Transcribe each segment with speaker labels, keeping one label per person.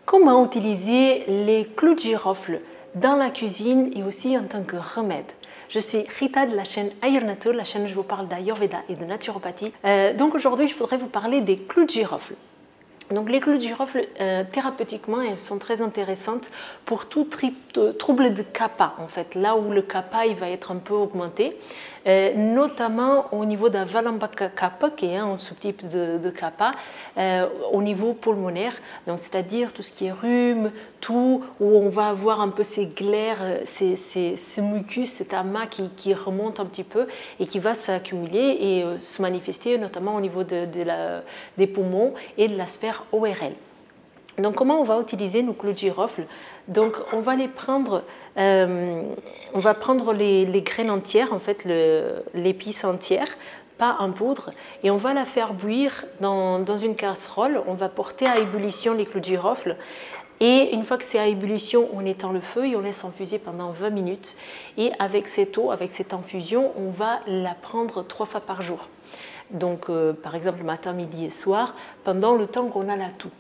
Speaker 1: Comment utiliser les clous de girofle dans la cuisine et aussi en tant que remède? Je suis Rita de la chaîne Ayurnatur, la chaîne où je vous parle d'Ayurveda et de naturopathie. Donc aujourd'hui, je voudrais vous parler des clous de girofle. Donc les clous de girofle, thérapeutiquement, elles sont très intéressantes pour tout trouble de kapha, en fait, là où le kapha il va être un peu augmenté, notamment au niveau d'un Valambaka kapha, qui est un sous-type de kapha, au niveau pulmonaire, donc c'est-à-dire tout ce qui est rhume, tout, où on va avoir un peu ces glaires, ce mucus, cet amas qui remonte un petit peu et qui va s'accumuler et se manifester notamment au niveau des poumons et de la sphère ORL. Donc comment on va utiliser nos clous de girofle? Donc on va les prendre, on va prendre les graines entières, en fait l'épice entière, pas en poudre, et on va la faire bouillir dans une casserole. On va porter à ébullition les clous de girofle. Et une fois que c'est à ébullition, on éteint le feu et on laisse infuser pendant 20 minutes. Et avec cette eau, avec cette infusion, on va la prendre 3 fois par jour. Donc par exemple matin, midi et soir, pendant le temps qu'on a la toux.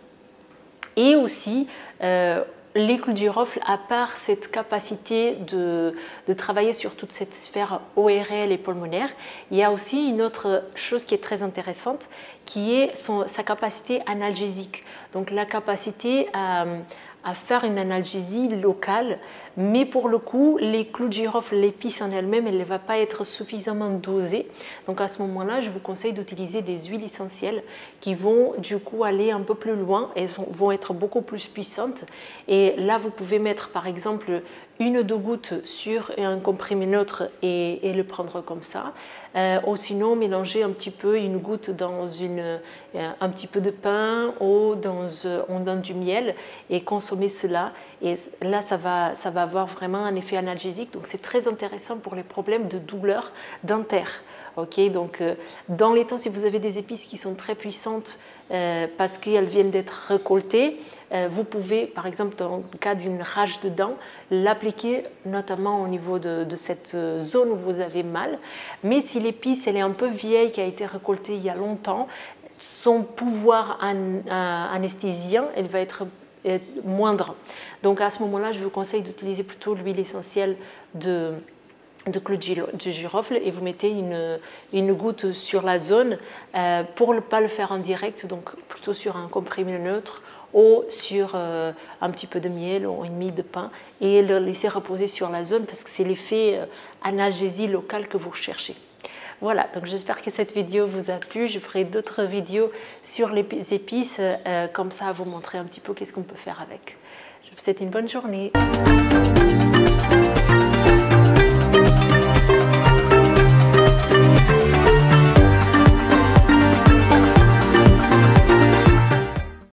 Speaker 1: Et aussi, les clous de girofle, à part cette capacité de travailler sur toute cette sphère ORL et pulmonaire, il y a aussi une autre chose qui est très intéressante, qui est sa capacité analgésique. Donc la capacité à faire une analgésie locale, mais pour le coup, les clous de girofle, l'épice en elle-même, elle ne va pas être suffisamment dosée. Donc à ce moment-là, je vous conseille d'utiliser des huiles essentielles qui vont du coup aller un peu plus loin, elles vont être beaucoup plus puissantes. Et là, vous pouvez mettre par exemple 1 ou 2 gouttes sur un comprimé neutre et le prendre comme ça. Ou sinon, mélanger un petit peu une goutte dans un petit peu de pain ou dans du miel et consommer cela. Et là, ça va avoir vraiment un effet analgésique. Donc, c'est très intéressant pour les problèmes de douleur dentaire. Okay, donc, dans les temps, si vous avez des épices qui sont très puissantes parce qu'elles viennent d'être récoltées, vous pouvez, par exemple, dans le cas d'une rage de dents, l'appliquer notamment au niveau de cette zone où vous avez mal. Mais si l'épice elle est un peu vieille, qui a été récoltée il y a longtemps, son pouvoir anesthésien, elle va être moindre. Donc à ce moment-là, je vous conseille d'utiliser plutôt l'huile essentielle de clous de girofle et vous mettez une goutte sur la zone pour ne pas le faire en direct, donc plutôt sur un comprimé neutre ou sur un petit peu de miel ou une mie de pain et le laisser reposer sur la zone parce que c'est l'effet analgésie locale que vous recherchez. Voilà, donc j'espère que cette vidéo vous a plu. Je ferai d'autres vidéos sur les épices, comme ça à vous montrer un petit peu qu'est-ce qu'on peut faire avec. Je vous souhaite une bonne journée.